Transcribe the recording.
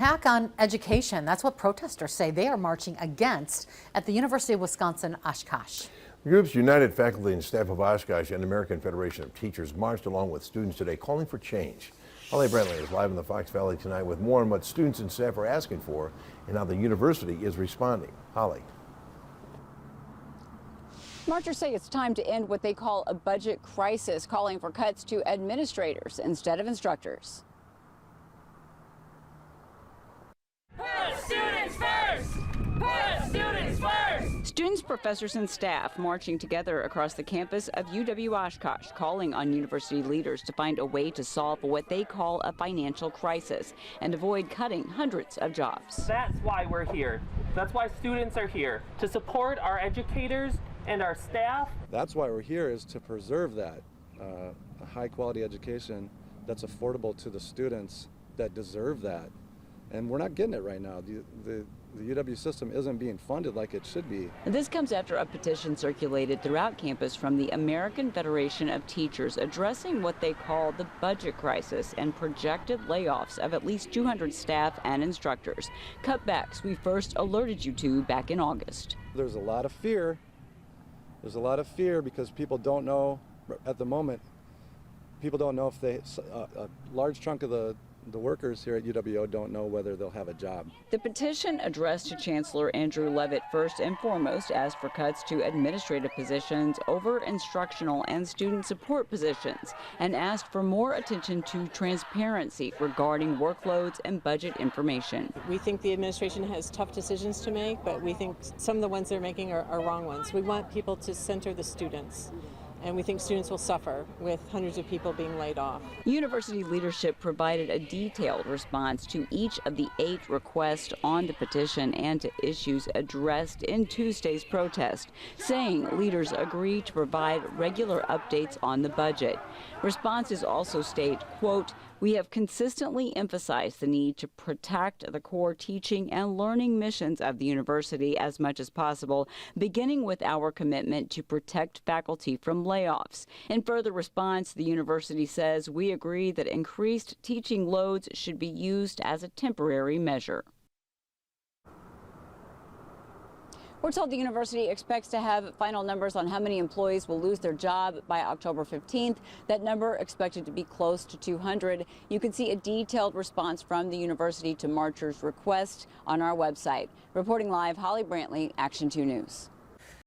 Attack on education. That's what protesters say they are marching against at the University of Wisconsin Oshkosh. The group's United Faculty and Staff of Oshkosh and American Federation of Teachers marched along with students today calling for change. Holly Brantley is live in the Fox Valley tonight with more on what students and staff are asking for and how the university is responding. Holly. Marchers say it's time to end what they call a budget crisis, calling for cuts to administrators instead of instructors. Put students first! Put students first! Students, professors, and staff marching together across the campus of UWO Oshkosh, calling on university leaders to find a way to solve what they call a financial crisis and avoid cutting hundreds of jobs. That's why we're here. That's why students are here, to support our educators and our staff. That's why we're here, is to preserve that, a high quality education that's affordable to the students that deserve that. And we're not getting it right now. The UW system isn't being funded like it should be. This comes after a petition circulated throughout campus from the American Federation of Teachers addressing what they call the budget crisis and projected layoffs of at least 200 staff and instructors. Cutbacks we first alerted you to back in August. There's a lot of fear. There's a lot of fear because people don't know at the moment. People don't know if a large chunk of the workers here at UWO don't know whether they'll have a job. The petition addressed to Chancellor Andrew Levitt first and foremost asked for cuts to administrative positions over instructional and student support positions and asked for more attention to transparency regarding workloads and budget information. We think the administration has tough decisions to make, but we think some of the ones they're making are wrong ones. We want people to center the students. And we think students will suffer with hundreds of people being laid off. University leadership provided a detailed response to each of the 8 requests on the petition and to issues addressed in Tuesday's protest, saying leaders agree to provide regular updates on the budget. Responses also state, quote, "We have consistently emphasized the need to protect the core teaching and learning missions of the university as much as possible, beginning with our commitment to protect faculty from layoffs." In further response, the university says, "We agree that increased teaching loads should be used as a temporary measure." We're told the university expects to have final numbers on how many employees will lose their job by October 15th. That number expected to be close to 200. You can see a detailed response from the university to marchers' request on our website. Reporting live, Holly Brantley, Action 2 News.